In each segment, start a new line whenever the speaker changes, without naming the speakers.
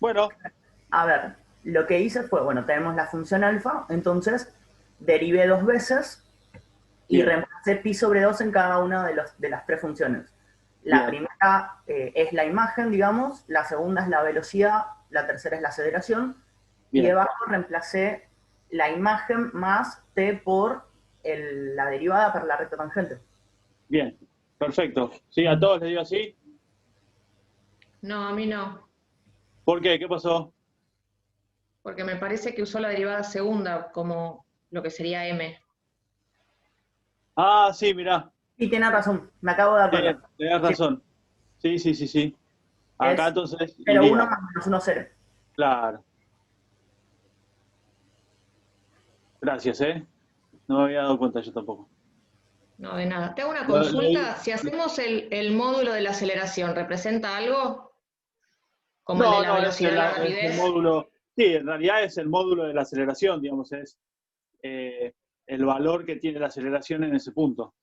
Bueno,
A ver, lo que hice fue, bueno, tenemos la función alfa, entonces derivé dos veces y
bien,
reemplacé pi sobre 2 en cada una de las tres funciones. La
bien,
primera es la imagen, digamos, la segunda es la velocidad, la tercera es la aceleración, y
bien,
debajo reemplacé la imagen más t por la derivada para la recta tangente.
bien. Perfecto. Sí, a todos les digo así.
No, a mí no,
¿Por qué? ¿Qué pasó?
porque me parece que usó la derivada segunda como lo que sería m.
Ah, sí, mirá.
Y tiene razón, me acabo de dar
Sí,
cuenta.
tenés
Sí,
razón. Sí, sí, sí, sí. Acá
es
entonces
0,1
iría.
más menos 1, 0.
Claro. Gracias, ¿eh? No me había dado cuenta yo tampoco.
No, de nada. Te hago una
Lo-
consulta. Si hacemos el módulo de la aceleración, ¿representa algo? Como el de
no,
la
no,
velocidad y la
es el
rapidez.
módulo. Sí, en realidad es el módulo de la aceleración, digamos, es eh, el valor que tiene la aceleración en ese punto.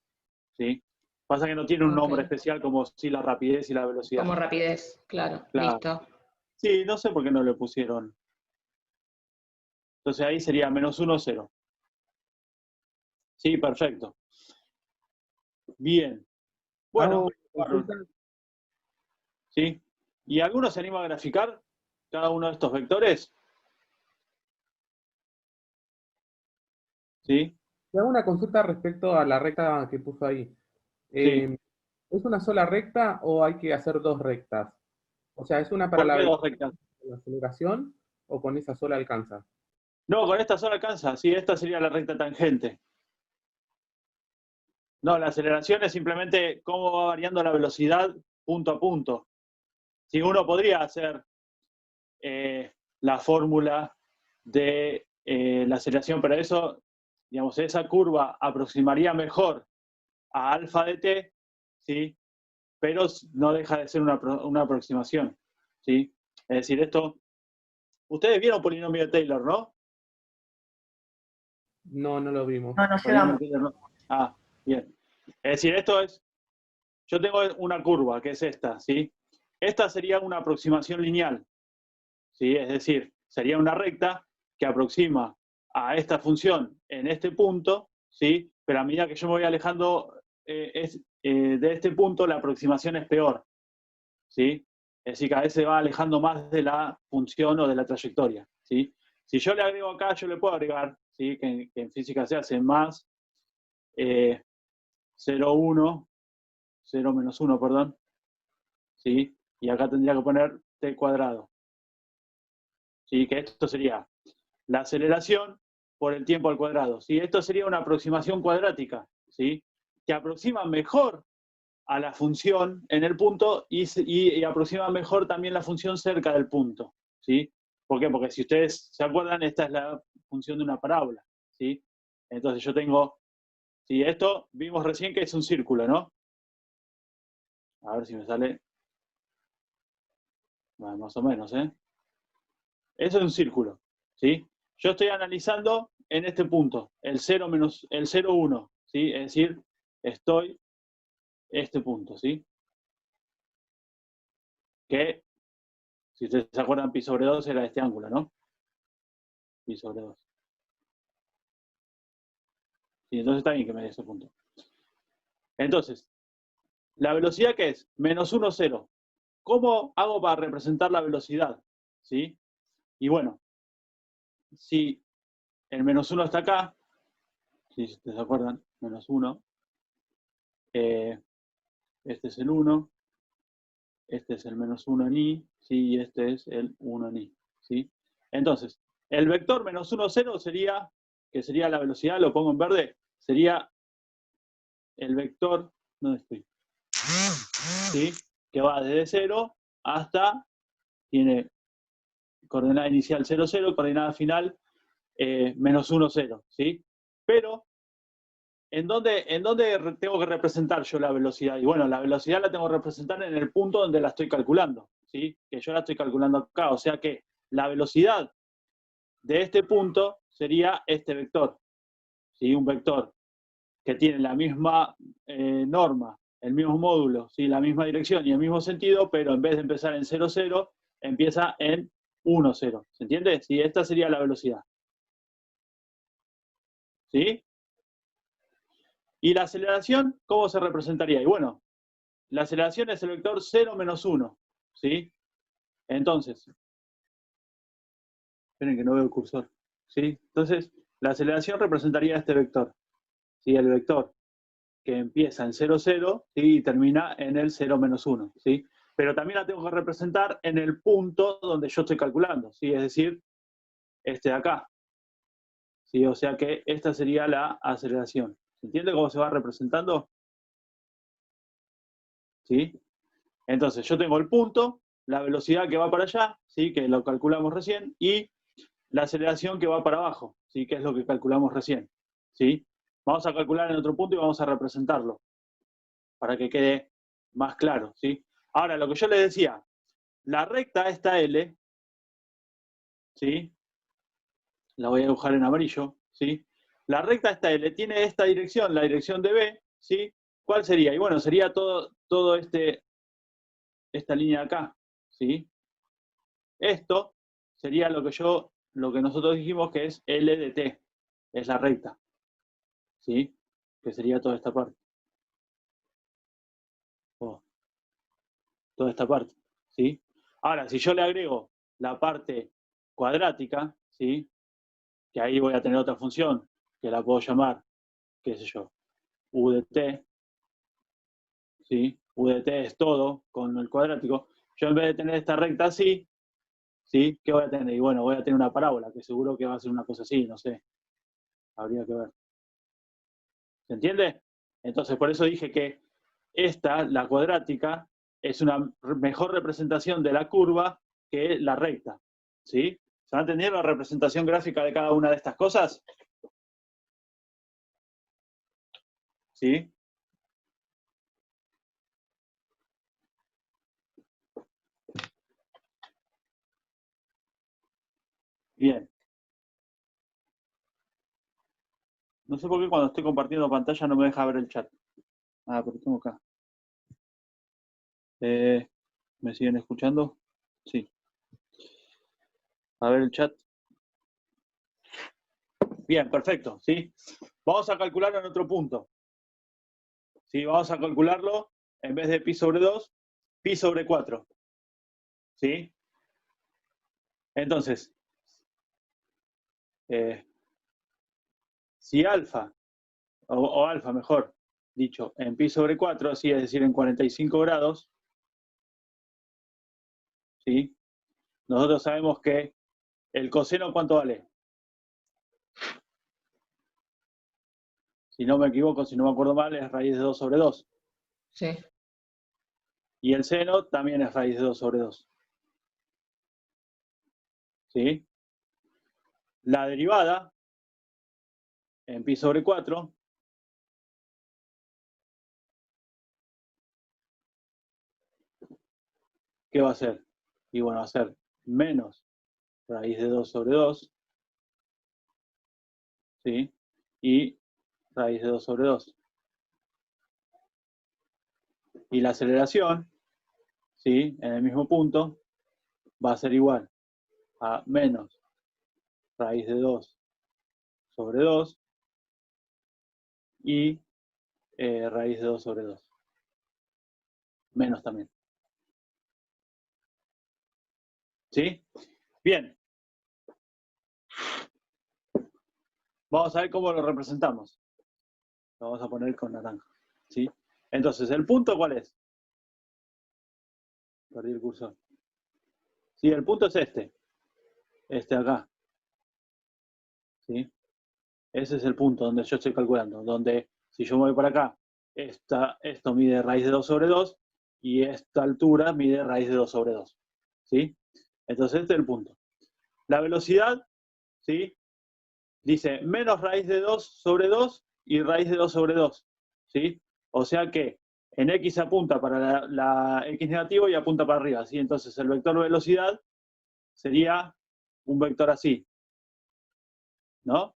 ¿Sí? Pasa que no tiene un
Ok.
nombre especial como si la rapidez y la velocidad.
Como rapidez, claro.
Claro.
Listo.
Sí, no sé por qué no le pusieron. Entonces ahí sería menos uno, cero. Sí, perfecto. Bien. Bueno,
Hago
bárbaro.
consulta.
¿Sí? ¿Y alguno se anima a graficar cada uno de estos vectores? ¿Sí?
Te hago una consulta respecto a la recta que puso ahí.
Sí.
Eh, ¿Es una sola recta o hay que hacer dos rectas? O sea, ¿es una para
¿Por
la
qué dos
velocidad
rectas?
y la aceleración o con esa sola alcanza?
No, con esta sola alcanza. Sí, esta sería la recta tangente. No, la aceleración es simplemente cómo va variando la velocidad punto a punto. Si uno podría hacer la fórmula de la aceleración, pero eso, digamos, esa curva aproximaría mejor a alfa de t, ¿sí? Pero no deja de ser una aproximación, ¿sí? Es decir, esto, ustedes vieron polinomio de Taylor, ¿no?
No, no lo vimos.
No, no
Polinomio
llegamos.
de Taylor, ¿no? Ah, bien. Es decir, esto es, yo tengo una curva, que es esta, ¿sí? Esta sería una aproximación lineal, ¿sí? Es decir, sería una recta que aproxima a esta función en este punto, ¿sí? Pero a medida que yo me voy alejando de este punto, la aproximación es peor, ¿sí? Es decir, cada vez se va alejando más de la función o de la trayectoria, ¿sí? Si yo le agrego acá, yo le puedo agregar, ¿sí? Que en física se hace más 0,1, 0 menos 1, perdón, ¿sí? Y acá tendría que poner t cuadrado, ¿sí? Que esto sería la aceleración por el tiempo al cuadrado, ¿sí? Esto sería una aproximación cuadrática, ¿sí? Que aproxima mejor a la función en el punto y aproxima mejor también la función cerca del punto, ¿sí? ¿Por qué? Porque si ustedes se acuerdan, esta es la función de una parábola, ¿sí? Entonces yo tengo, si esto vimos recién que es un círculo, ¿no? A ver si me sale, bueno, más o menos, ¿eh? Eso es un círculo, ¿sí? Yo estoy analizando en este punto, el 0 menos el 0, 1, ¿sí? Es decir, estoy este punto, ¿sí? Que, si ustedes se acuerdan, pi sobre 2 era este ángulo, ¿no? Pi sobre 2. Sí, entonces está bien que me dé ese punto. Entonces, ¿la velocidad qué es? Menos 1, 0. ¿Cómo hago para representar la velocidad? ¿Sí? Y bueno, si el menos 1 está acá, si ustedes se acuerdan, menos 1, este es el 1, este es el menos 1 en i, ¿sí? Y este es el 1 en i, ¿sí? Entonces, el vector menos 1, 0 sería, que sería la velocidad, lo pongo en verde, sería el vector, ¿dónde estoy? ¿Sí? Que va desde 0 hasta, tiene coordenada inicial 0, 0, coordenada final menos 1, 0, ¿sí? Pero, en dónde tengo que representar yo la velocidad? Y bueno, la velocidad la tengo que representar en el punto donde la estoy calculando, ¿sí? Que yo la estoy calculando acá, o sea que la velocidad de este punto sería este vector, ¿sí? Un vector que tiene la misma norma, el mismo módulo, ¿sí? La misma dirección y el mismo sentido, pero en vez de empezar en 0, 0, empieza en 1, 0. ¿Se entiende? Sí, esta sería la velocidad. ¿Sí? ¿Y la aceleración cómo se representaría? Y bueno, la aceleración es el vector 0 menos 1. ¿Sí? Entonces, esperen que no veo el cursor. ¿Sí? Entonces, la aceleración representaría este vector. ¿Sí? El vector que empieza en 0, 0, ¿sí? Y termina en el 0 menos 1. ¿Sí? Pero también la tengo que representar en el punto donde yo estoy calculando. ¿Sí? Es decir, este de acá. ¿Sí? O sea que esta sería la aceleración. ¿Se entiende cómo se va representando? ¿Sí? Entonces, yo tengo el punto, la velocidad que va para allá, ¿sí? Que lo calculamos recién, y la aceleración que va para abajo, ¿sí? Que es lo que calculamos recién. ¿Sí? Vamos a calcular en otro punto y vamos a representarlo para que quede más claro. ¿Sí? Ahora, lo que yo les decía, la recta esta L, ¿sí? La voy a dibujar en amarillo, ¿sí? La recta esta L tiene esta dirección, la dirección de B, ¿sí? ¿Cuál sería? Y bueno, sería todo esta línea de acá, ¿sí? Esto sería lo que nosotros dijimos que es L de T, es la recta, ¿sí? Que sería toda esta parte. Toda esta parte, ¿sí? Ahora, si yo le agrego la parte cuadrática, ¿sí? Que ahí voy a tener otra función, que la puedo llamar, qué sé yo, U de T, ¿sí? U de T es todo con el cuadrático. Yo en vez de tener esta recta así, ¿sí? ¿Qué voy a tener? Y bueno, voy a tener una parábola, que seguro que va a ser una cosa así, no sé. Habría que ver. ¿Se entiende? Entonces, por eso dije que esta, la cuadrática, es una mejor representación de la curva que la recta. ¿Sí? ¿Se va a entender la representación gráfica de cada una de estas cosas? ¿Sí? Bien. No sé por qué cuando estoy compartiendo pantalla no me deja ver el chat. Ah, pero tengo acá. ¿Me siguen escuchando? Sí. A ver el chat. Bien, perfecto. ¿Sí? Vamos a calcularlo en otro punto. ¿Sí? Vamos a calcularlo, en vez de pi sobre 2, pi sobre 4. ¿Sí? Entonces, si alfa, o alfa mejor dicho, en pi sobre 4, así es decir, en 45 grados, ¿sí? Nosotros sabemos que el coseno, ¿cuánto vale? Si no me equivoco, si no me acuerdo mal, es raíz de 2 sobre 2.
Sí.
Y el seno también es raíz de 2 sobre 2. ¿Sí? La derivada, en pi sobre 4, ¿qué va a ser? Y bueno, va a ser menos raíz de 2 sobre 2, ¿sí? Y raíz de 2 sobre 2. Y la aceleración, ¿sí? En el mismo punto, va a ser igual a menos raíz de 2 sobre 2 y raíz de 2 sobre 2. Menos también. ¿Sí? Bien. Vamos a ver cómo lo representamos. Lo vamos a poner con naranja. ¿Sí? Entonces, ¿el punto cuál es? Perdí el cursor. Sí, el punto es este. Este acá. ¿Sí? Ese es el punto donde yo estoy calculando. Donde, si yo me voy para acá, esto mide raíz de 2 sobre 2 y esta altura mide raíz de 2 sobre 2. ¿Sí? Entonces, este es el punto. La velocidad, ¿sí? Dice menos raíz de 2 sobre 2 y raíz de 2 sobre 2. ¿Sí? O sea que en X apunta para la X negativo y apunta para arriba. ¿Sí? Entonces el vector velocidad sería un vector así. ¿No?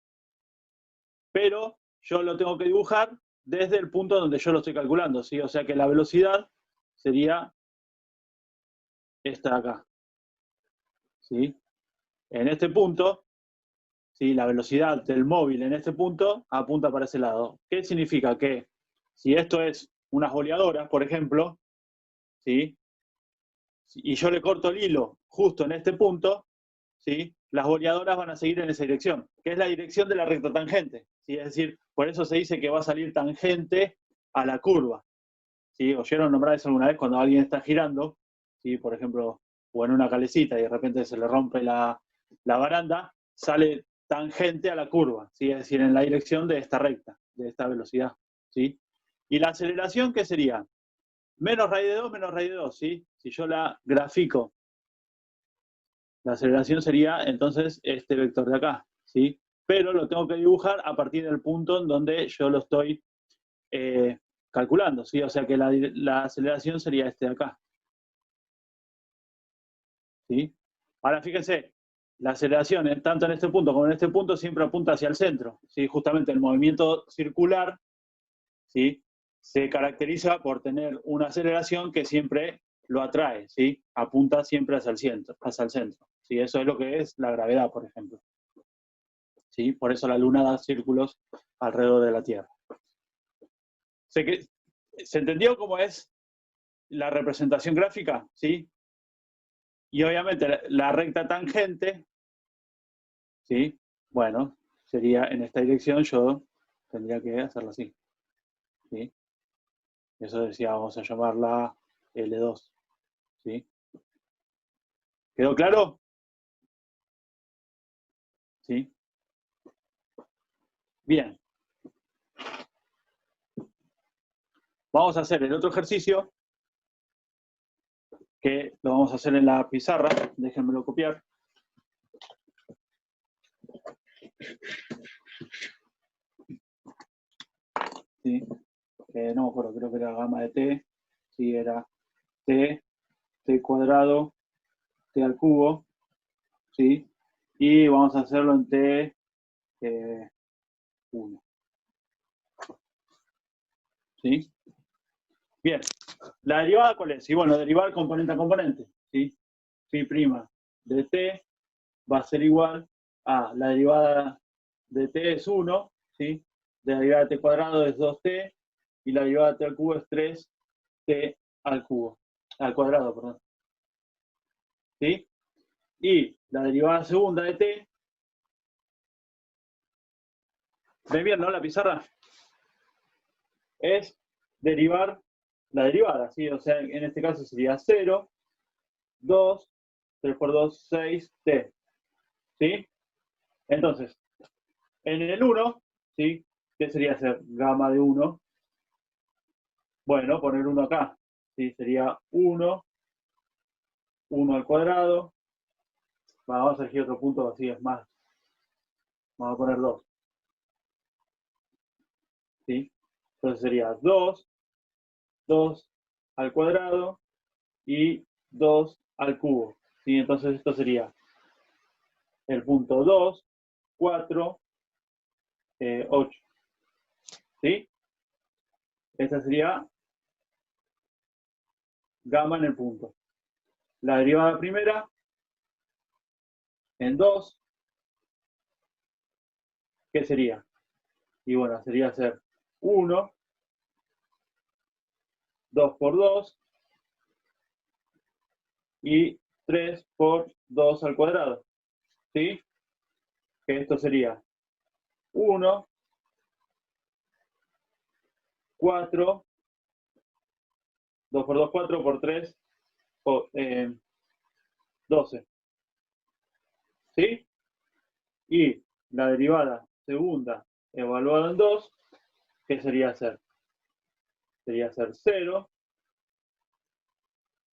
Pero yo lo tengo que dibujar desde el punto donde yo lo estoy calculando. ¿Sí? O sea que la velocidad sería esta de acá. ¿sí? En este punto, ¿sí? La velocidad del móvil en este punto apunta para ese lado. ¿Qué significa? Que si esto es unas boleadoras, por ejemplo, ¿sí? Y yo le corto el hilo justo en este punto, ¿sí? Las boleadoras van a seguir en esa dirección, que es la dirección de la recta tangente, ¿sí? Es decir, por eso se dice que va a salir tangente a la curva, ¿sí? ¿Oyeron nombrar eso alguna vez cuando alguien está girando, ¿sí? Por ejemplo, o en una calecita y de repente se le rompe la baranda, sale tangente a la curva, ¿sí? Es decir, en la dirección de esta recta, de esta velocidad, ¿sí? Y la aceleración, ¿qué sería? Menos raíz de 2, menos raíz de 2, ¿sí? Si yo la grafico, la aceleración sería entonces este vector de acá, ¿sí? Pero lo tengo que dibujar a partir del punto en donde yo lo estoy calculando, ¿sí? O sea que la aceleración sería este de acá, ¿sí? Ahora fíjense, la aceleración tanto en este punto como en este punto siempre apunta hacia el centro, ¿sí? Justamente el movimiento circular, ¿sí? Se caracteriza por tener una aceleración que siempre lo atrae, ¿sí? Apunta siempre hacia el centro, ¿sí? Eso es lo que es la gravedad, por ejemplo, ¿sí? Por eso la Luna da círculos alrededor de la Tierra. ¿Se entendió cómo es la representación gráfica? ¿Sí? Y obviamente la recta tangente, ¿sí? Bueno, sería en esta dirección, yo tendría que hacerlo así, ¿sí? Eso decía, vamos a llamarla L2, ¿sí? ¿Quedó claro? ¿Sí? Bien. Vamos a hacer el otro ejercicio, que lo vamos a hacer en la pizarra. Déjenmelo copiar. ¿Sí? No me acuerdo, creo que era gamma de t. Sí, era t cuadrado, t al cubo. ¿Sí? Y vamos a hacerlo en t 1. ¿Sí? Bien. ¿La derivada cuál es? Y bueno, derivar componente a componente. ¿Sí? Phi' de t va a ser igual a la derivada de t es 1, ¿sí? La derivada de t cuadrado es 2t y la derivada de t al cubo es 3t al cubo, al cuadrado, perdón. ¿Sí? Y la derivada segunda de t, ¿ven bien, no? La pizarra es derivar la derivada, ¿sí? O sea, en este caso sería 0, 2, 3 por 2, 6t, ¿sí? Entonces, en el 1, ¿sí? ¿Qué sería hacer? Gamma de 1. Bueno, poner 1 acá, ¿sí? Sería 1 al cuadrado. Vamos a elegir otro punto, así es más. Vamos a poner 2. ¿Sí? Entonces sería 2 al cuadrado y 2 al cubo. ¿Sí? Entonces esto sería el punto 2, 4, 8. ¿Sí? Esta sería gamma en el punto. La derivada primera en 2, ¿qué sería? Y bueno, sería hacer 1, 2 por 2 y 3 por 2 al cuadrado. ¿Sí? Que esto sería 1, 4, 2 por 2, 4 por 3, 12. ¿Sí? Y la derivada segunda evaluada en 2, ¿qué sería hacer? Sería hacer 0,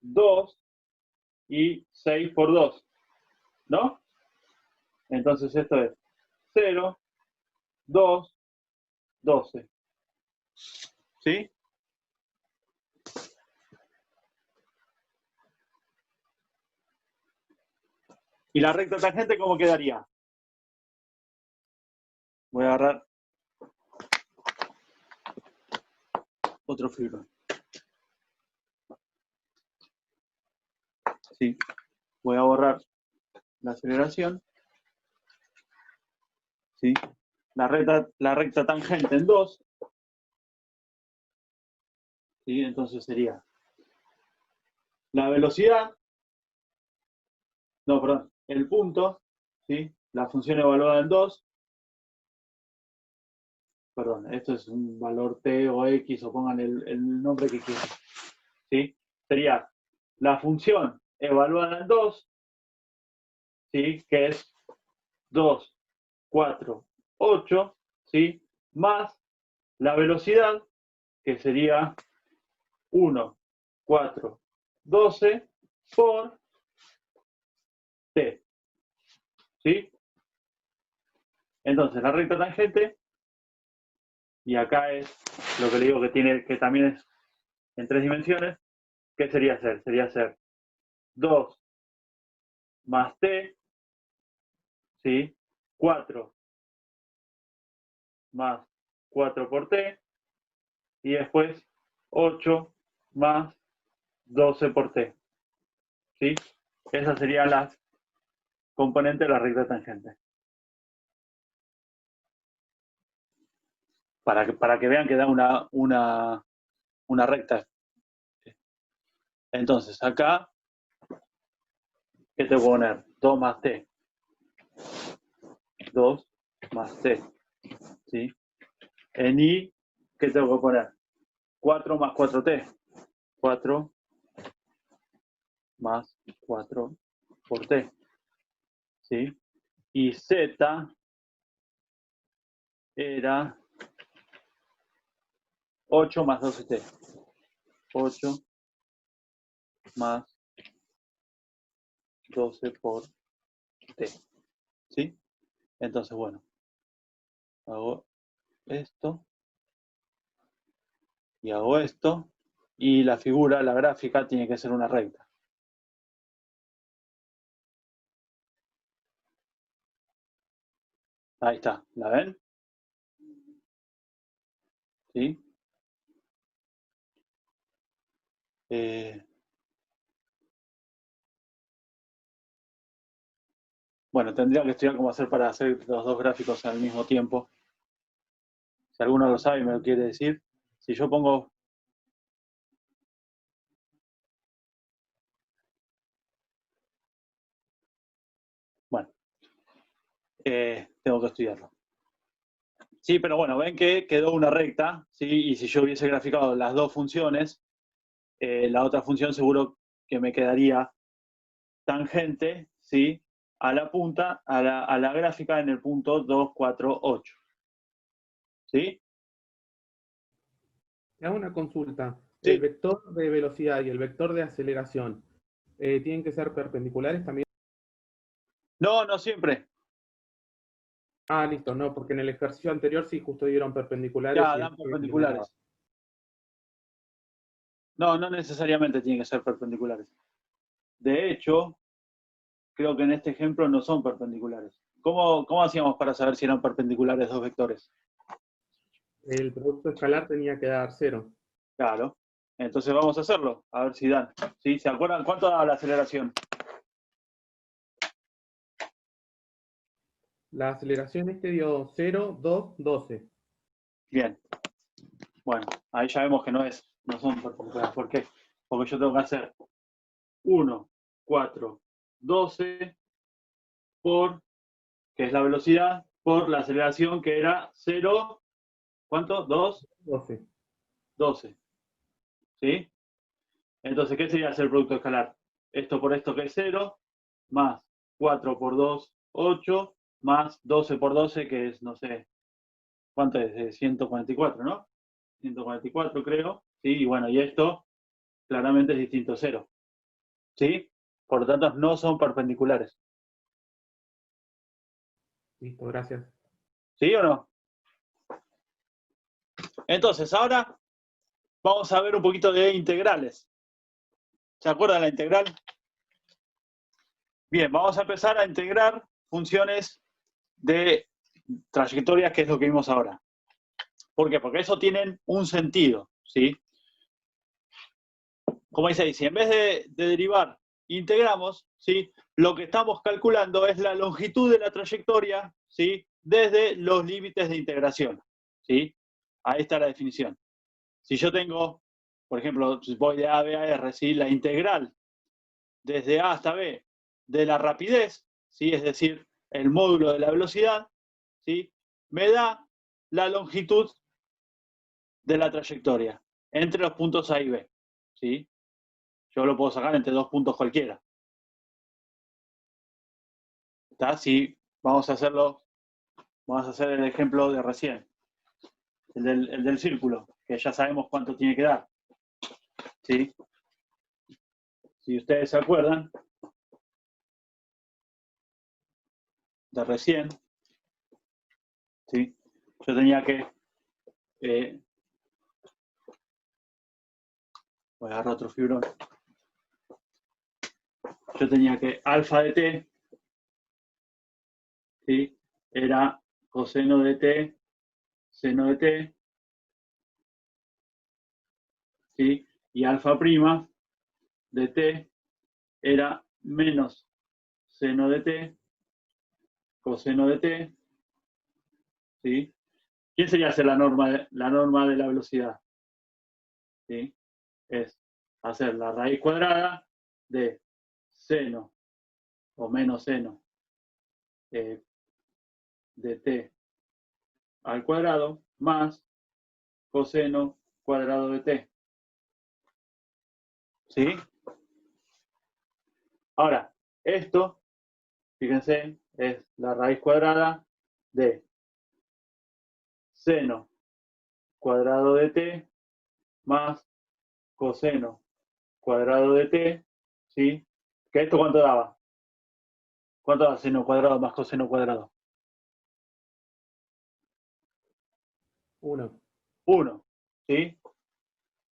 2 y 6 por 2. ¿No? Entonces esto es 0, 2, 12. ¿Sí? ¿Y la recta tangente cómo quedaría? Voy a agarrar otro fibra. Sí. Voy a borrar la aceleración, ¿sí? La recta tangente en 2, ¿sí? Entonces sería la velocidad, no, perdón, el punto, ¿sí? La función evaluada en 2, perdón, esto es un valor t o x, o pongan el nombre que quieran, ¿sí? Sería la función evaluada en 2, ¿sí? Que es 2, 4, 8, ¿sí? Más la velocidad, que sería 1, 4, 12 por t, ¿sí? Entonces, la recta tangente, y acá es lo que le digo que también es en 3 dimensiones, ¿qué sería hacer? Sería hacer 2 más t, ¿sí? 4 más 4 por t, y después 8 más 12 por t, ¿sí? Esas serían las componentes de la recta tangente. Para que vean que da una recta. Entonces, acá, ¿qué te voy a poner? 2 más t. 2 más t, ¿sí? En i, ¿qué tengo que poner? 4 más 4t. 4 más 4 por t, ¿sí? Y z era 8 más 12t. 8 más 12 por t, ¿sí? Entonces, bueno, hago esto y hago esto, y la figura, la gráfica, tiene que ser una recta. Ahí está, ¿la ven? ¿Sí? Bueno, tendría que estudiar cómo hacer para hacer los dos gráficos al mismo tiempo. Si alguno lo sabe y me lo quiere decir. Si yo pongo... Bueno, tengo que estudiarlo. Sí, pero bueno, ven que quedó una recta, ¿sí? Y si yo hubiese graficado las dos funciones, la otra función seguro que me quedaría tangente, ¿sí? A la punta, a la gráfica en el punto 2, 4, 8. ¿Sí?
Te hago una consulta.
Sí.
¿El vector de velocidad y el vector de aceleración tienen que ser perpendiculares también?
No, no siempre.
Ah, listo, no, porque en el ejercicio anterior sí justo dieron perpendiculares.
Ya,
Y
dan
esto no me daba.
perpendiculares. No, no necesariamente tienen que ser perpendiculares. De hecho, creo que en este ejemplo no son perpendiculares. ¿Cómo hacíamos para saber si eran perpendiculares dos vectores?
El producto escalar tenía que dar 0.
Claro. Entonces vamos a hacerlo, a ver si dan. ¿Sí? ¿Se acuerdan cuánto da la aceleración?
La aceleración dio 0, 2, 12.
Bien. Bueno, ahí ya vemos que no son perpendiculares. ¿Por qué? Porque yo tengo que hacer 1, 4, 12 por, que es la velocidad, por la aceleración que era 0, ¿cuánto? 2,
12.
12. ¿Sí? Entonces, ¿qué sería hacer el producto escalar? Esto por esto que es 0, más 4 por 2, 8, más 12 por 12, que es, no sé, ¿cuánto es? 144, ¿no? 144 creo, ¿sí? Y bueno, y esto claramente es distinto a 0, ¿sí? Por lo tanto, no son perpendiculares.
Listo, gracias.
¿Sí o no? Entonces, ahora vamos a ver un poquito de integrales. ¿Se acuerdan la integral? Bien, vamos a empezar a integrar funciones de trayectorias, que es lo que vimos ahora. ¿Por qué? Porque eso tienen un sentido, ¿sí? Como dice ahí, si en vez de derivar, integramos, ¿sí? Lo que estamos calculando es la longitud de la trayectoria, ¿sí? Desde los límites de integración, ¿sí? Ahí está la definición. Si yo tengo, por ejemplo, voy de A a B a R, ¿sí? La integral desde A hasta B de la rapidez, ¿sí? Es decir, el módulo de la velocidad, ¿sí? Me da la longitud de la trayectoria entre los puntos A y B, ¿sí? Yo lo puedo sacar entre dos puntos cualquiera. ¿Está? Sí, vamos a hacerlo, vamos a hacer el ejemplo de recién, el del círculo, que ya sabemos cuánto tiene que dar, ¿sí? Si ustedes se acuerdan de recién, ¿sí? Yo tenía que voy a agarrar otro fibrón. Yo tenía que alfa de t, ¿sí? Era coseno de t, seno de t, ¿sí? Y alfa prima de t era menos seno de t, coseno de t, ¿sí? ¿Quién sería hacer la norma de la velocidad? ¿Sí? Es hacer la raíz cuadrada de seno o menos seno de t al cuadrado más coseno cuadrado de t. ¿Sí? Ahora, esto, fíjense, es la raíz cuadrada de seno cuadrado de t más coseno cuadrado de t, ¿sí? ¿Que esto cuánto daba? ¿Cuánto da seno cuadrado más coseno cuadrado?
1.
1, ¿sí?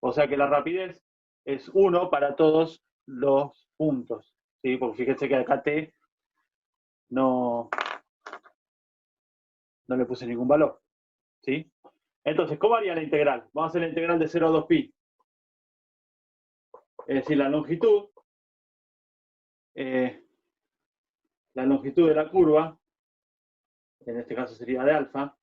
O sea que la rapidez es 1 para todos los puntos, ¿sí? Porque fíjense que acá t no le puse ningún valor, ¿sí? Entonces, ¿cómo haría la integral? Vamos a hacer la integral de 0 a 2pi. Es decir, la longitud de la curva, en este caso sería de alfa,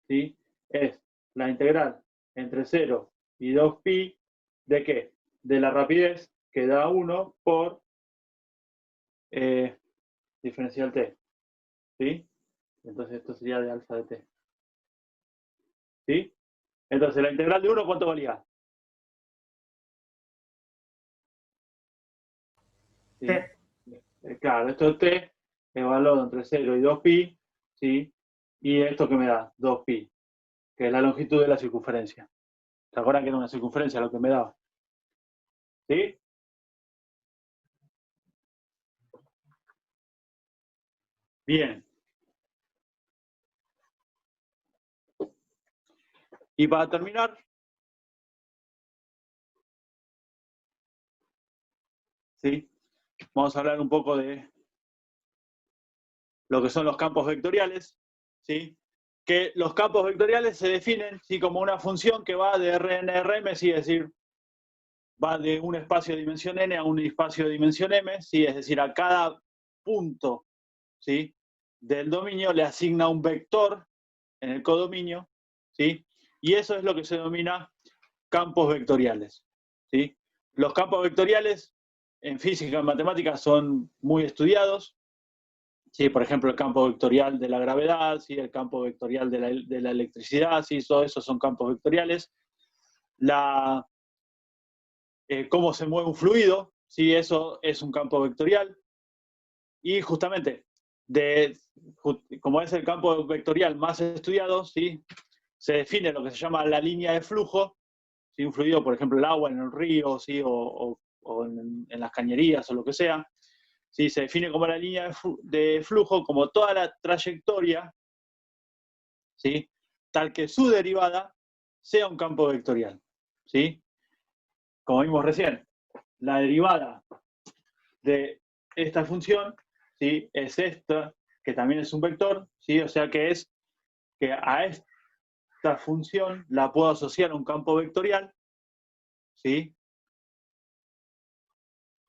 ¿sí? Es la integral entre 0 y 2pi, ¿de qué? De la rapidez que da 1 por diferencial t, ¿sí? Entonces esto sería de alfa de t, ¿sí? Entonces la integral de 1, ¿cuánto valía? ¿Sí?
T.
Claro, esto es t, evaluado entre 0 y 2pi, ¿sí? Y esto que me da 2pi, que es la longitud de la circunferencia. ¿Se acuerdan que era una circunferencia lo que me daba? ¿Sí? Bien. Y para terminar, ¿sí? Vamos a hablar un poco de lo que son los campos vectoriales, ¿sí? Que los campos vectoriales se definen, ¿sí? Como una función que va de Rn a Rm, ¿sí? Es decir, va de un espacio de dimensión n a un espacio de dimensión m, ¿sí? Es decir, a cada punto, ¿sí? Del dominio le asigna un vector en el codominio, ¿sí? Y eso es lo que se denomina campos vectoriales, ¿sí? Los campos vectoriales en física y en matemáticas son muy estudiados, ¿sí? Por ejemplo, el campo vectorial de la gravedad, ¿sí? El campo vectorial de la electricidad, ¿sí? Todo eso son campos vectoriales. Cómo se mueve un fluido, ¿sí? Eso es un campo vectorial. Y justamente, como es el campo vectorial más estudiado, ¿sí? Se define lo que se llama la línea de flujo, ¿sí? Un fluido, por ejemplo, el agua en el río, ¿sí? o en las cañerías o lo que sea, ¿sí? Se define como la línea de flujo, como toda la trayectoria, ¿sí? Tal que su derivada sea un campo vectorial, ¿sí? Como vimos recién, la derivada de esta función, ¿sí? Es esta, que también es un vector, ¿sí? O sea que es que a esta función la puedo asociar a un campo vectorial, ¿sí?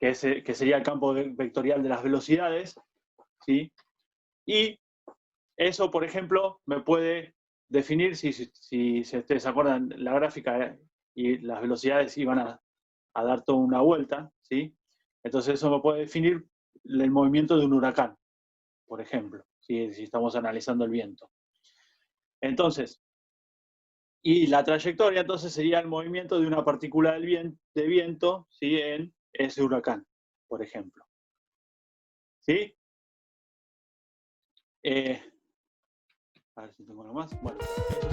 que sería el campo vectorial de las velocidades, ¿sí? Y eso, por ejemplo, me puede definir, si ustedes se acuerdan, la gráfica y las velocidades iban a dar toda una vuelta, ¿sí? Entonces eso me puede definir el movimiento de un huracán, por ejemplo, si estamos analizando el viento. Entonces, y la trayectoria entonces sería el movimiento de una partícula de viento, ¿sí? En ese huracán, por ejemplo. ¿Sí? A ver si tengo algo más. Bueno, eso